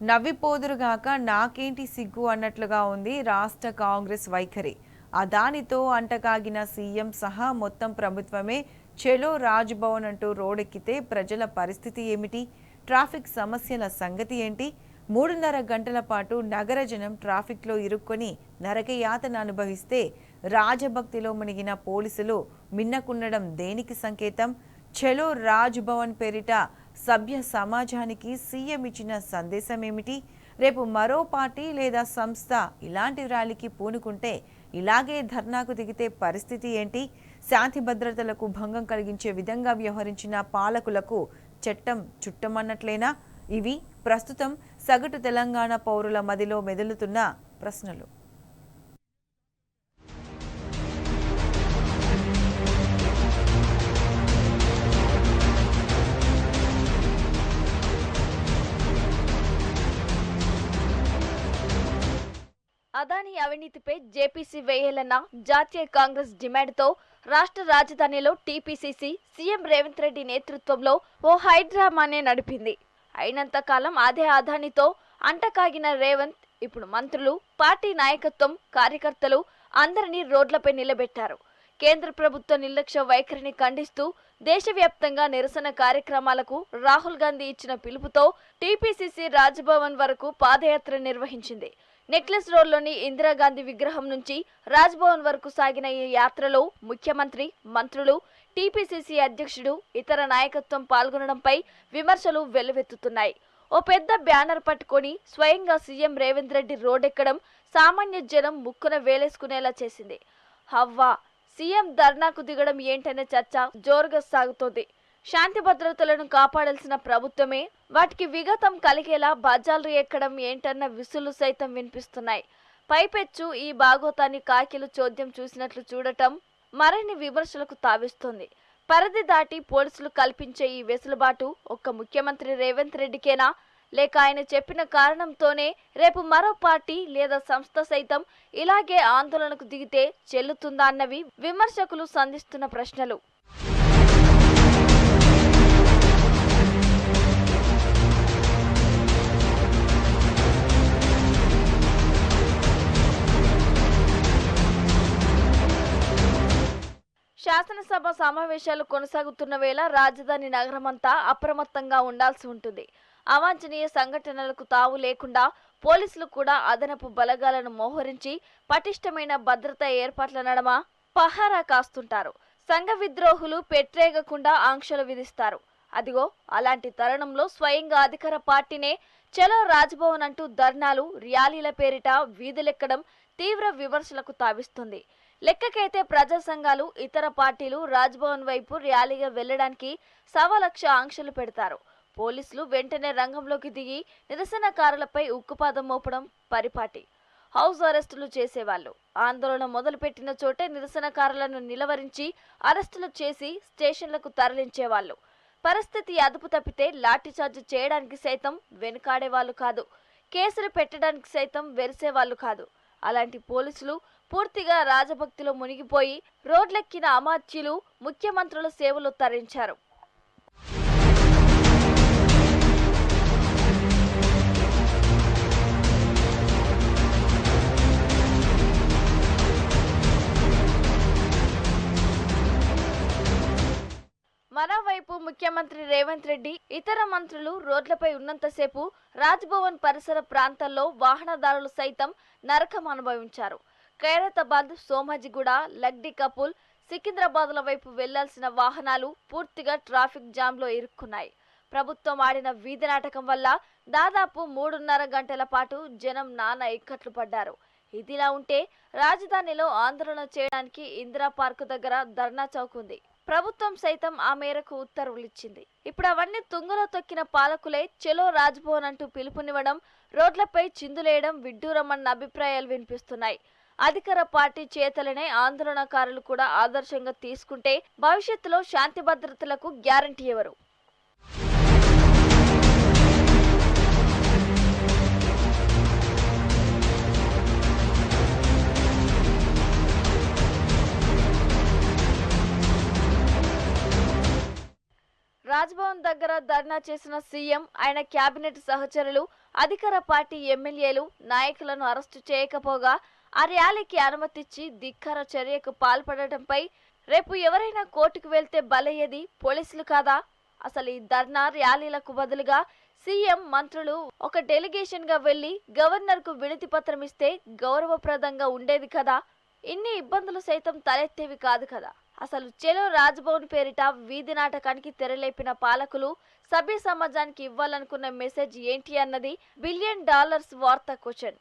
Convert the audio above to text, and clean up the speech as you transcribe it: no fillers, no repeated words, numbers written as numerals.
నవ్విపోదురుగాక నాకేంటి సిగ్గు అన్నట్లుగా ఉంది రాష్ట్ర కాంగ్రెస్ వైఖరి. అదానితో అంటకాగిన సీఎం సహా మొత్తం ప్రభుత్వమే చెలో రాజ్భవన్ అంటూ రోడ్డెక్కితే ప్రజల పరిస్థితి ఏమిటి? ట్రాఫిక్ సమస్యల సంగతి ఏంటి? 3.5 గంటల పాటు నగర జనం ట్రాఫిక్లో ఇరుక్కొని నరకయాతన అనుభవిస్తే రాజభక్తిలో మునిగిన పోలీసులు మిన్నకుండడం దేనికి సంకేతం? చెలో రాజ్భవన్ పేరిట సభ్య సమాజానికి సీఎం ఇచ్చిన సందేశం ఏమిటి? రేపు మరో పార్టీ లేదా సంస్థ ఇలాంటి ర్యాలీకి పూనుకుంటే ఇలాగే ధర్నాకు దిగితే పరిస్థితి ఏంటి? శాంతి భద్రతలకు భంగం కలిగించే విధంగా వ్యవహరించిన పాలకులకు చట్టం చుట్టమన్నట్లేనా? ఇవి ప్రస్తుతం సగటు తెలంగాణ పౌరుల మదిలో మెదులుతున్న ప్రశ్నలు. అదానీ అవినీతిపై జేపీసీ వేయాలన్న జాతీయ కాంగ్రెస్ డిమాండ్తో రాష్ట్ర రాజధానిలో టీపీసీసీ సీఎం రేవంత్ రెడ్డి నేతృత్వంలో ఓ హైడ్రామానే నడిపింది. అయినంతకాలం అదే అదానీతో అంటకాగిన రేవంత్ ఇప్పుడు మంత్రులు, పార్టీ నాయకత్వం, కార్యకర్తలు అందరినీ రోడ్లపై నిలబెట్టారు. కేంద్ర ప్రభుత్వ నిర్లక్ష్య వైఖరిని ఖండిస్తూ దేశవ్యాప్తంగా నిరసన కార్యక్రమాలకు రాహుల్ గాంధీ ఇచ్చిన పిలుపుతో టీపీసీసీ రాజ్భవన్ వరకు పాదయాత్ర నిర్వహించింది. నెక్లెస్ రోడ్లోని ఇందిరాగాంధీ విగ్రహం నుంచి రాజ్భవన్ వరకు సాగిన ఈ యాత్రలో ముఖ్యమంత్రి, మంత్రులు, టీపీసీసీ అధ్యక్షుడు, ఇతర నాయకత్వం పాల్గొనడంపై విమర్శలు వెల్లువెత్తుతున్నాయి. ఓ పెద్ద బ్యానర్ పట్టుకొని స్వయంగా సీఎం రేవంత్ రెడ్డి రోడ్డెక్కడం సామాన్య జనం ముక్కున వేలేసుకునేలా చేసింది. హవ్వా సీఎం ధర్నాకు దిగడం ఏంటనే చర్చ జోరుగా సాగుతోంది. శాంతి భద్రతలను కాపాడాల్సిన ప్రభుత్వమే వాటికి విఘాతం కలిగేలా బజార్లు ఎక్కడం ఏంటన్న విసులు సైతం వినిపిస్తున్నాయి. పైపెచ్చు ఈ బాగోతాన్ని కాకిలు చోద్యం చూసినట్లు చూడటం మరిన్ని విమర్శలకు తావిస్తోంది. పరిధి దాటి పోలీసులు కల్పించే ఈ వెసులుబాటు ఒక్క ముఖ్యమంత్రి రేవంత్ రెడ్డికేనా, లేక ఆయన చెప్పిన కారణంతోనే రేపు మరో పార్టీ లేదా సంస్థ సైతం ఇలాగే ఆందోళనకు దిగితే చెల్లుతుందా అన్నవి విమర్శకులు సంధిస్తున్న ప్రశ్నలు. శాసనసభ సమావేశాలు కొనసాగుతున్న వేళ రాజధాని నగరమంతా అప్రమత్తంగా ఉండాల్సి ఉంటుంది. అవాంఛనీయ సంఘటనలకు తావు లేకుండా పోలీసులు కూడా అదనపు బలగాలను మోహరించి పటిష్టమైన భద్రతా ఏర్పాట్ల నడమ పహారా కాస్తుంటారు. సంఘ విద్రోహులు పెట్టరేగకుండా ఆంక్షలు విధిస్తారు. అదిగో అలాంటి తరుణంలో స్వయంగా అధికార పార్టీనే చలో రాజ్భవన్ అంటూ ధర్నాలు, ర్యాలీల పేరిట వీధులెక్కడం తీవ్ర విమర్శలకు తావిస్తుంది. లెక్కకైతే ప్రజా సంఘాలు, ఇతర పార్టీలు రాజ్భవన్ వైపు ర్యాలీగా వెళ్లడానికి 1,00,000 ఆంక్షలు పెడతారు. పోలీసులు వెంటనే రంగంలోకి దిగి నిరసనకారులపై ఉక్కుపాదం మోపడం పరిపాటి. హౌస్ అరెస్టులు చేసేవాళ్ళు. ఆందోళన మొదలుపెట్టిన చోటే నిరసనకారులను నిలవరించి అరెస్టులు చేసి స్టేషన్లకు తరలించేవాళ్ళు. పరిస్థితి అదుపు తప్పితే లాఠీచార్జ్ చేయడానికి సైతం వెనుకాడేవాళ్ళు కాదు. కేసులు పెట్టడానికి సైతం వెరిసేవాళ్ళు కాదు. అలాంటి పోలీసులు పూర్తిగా రాజభక్తిలో మునిగిపోయి రోడ్లెక్కిన అమాత్యులు ముఖ్యమంత్రుల సేవలు తరించారు. మరోవైపు ముఖ్యమంత్రి రేవంత్ రెడ్డి, ఇతర మంత్రులు రోడ్లపై ఉన్నంతసేపు రాజ్భవన్ పరిసర ప్రాంతాల్లో వాహనదారులు సైతం నరకం అనుభవించారు. ఖైరతాబాద్, సోమాజిగూడ, లగ్డి కపూల్, సికింద్రాబాద్ల వైపు వెళ్లాల్సిన వాహనాలు పూర్తిగా ట్రాఫిక్ జామ్లో ఇరుక్కున్నాయి. ప్రభుత్వం ఆడిన వీధి నాటకం వల్ల దాదాపు 3.5 గంటల పాటు జనం నానా ఇక్కట్లు పడ్డారు. ఇదిలా ఉంటే రాజధానిలో ఆందోళన చేయడానికి ఇందిరా పార్క్ దగ్గర ధర్నా చౌక్ ఉంది. ప్రభుత్వం సైతం ఆ మేరకు ఉత్తర్వులిచ్చింది. ఇప్పుడు అవన్నీ తుంగలో తొక్కిన పాలకులే చెలో రాజ్భవన్ అంటూ పిలుపునివ్వడం, రోడ్లపై చిందులేయడం విడ్డూరమన్న అభిప్రాయాలు వినిపిస్తున్నాయి. అధికార పార్టీ చేతలనే ఆందోళనకారులు కూడా ఆదర్శంగా తీసుకుంటే భవిష్యత్తులో శాంతి భద్రతలకు గ్యారంటీ ఎవరు? రాజ్భవన్ దగ్గర ద్వారా ధర్నా చేసిన సీఎం ఆయన కేబినెట్ సహచరులు అధికార పార్టీ ఎమ్మెల్యేలు నాయకులను అరెస్టు చేయకపోగా ఆ ర్యాలీకి అనుమతిచ్చి ధిక్కార చర్యకు పాల్పడటంపై రేపు ఎవరైనా కోర్టుకు వెళ్తే బలయ్యేది పోలీసులు కాదా? అసలు ఈ ధర్నా ర్యాలీలకు బదులుగా సీఎం మంత్రులు ఒక డెలిగేషన్ గా వెళ్లి గవర్నర్ కు వినతి పత్రం ఇస్తే గౌరవప్రదంగా ఉండేది కదా. ఇన్ని ఇబ్బందులు సైతం తలెత్తేవి కాదు కదా. అసలు చెలో రాజ్భవన్ పేరిట వీధి నాటకానికి తెరలేపిన పాలకులు సభ్య సమాజానికి ఇవ్వాలనుకున్న మెసేజ్ ఏంటి అన్నది $1 బిలియన్ వార్త క్వశ్చన్.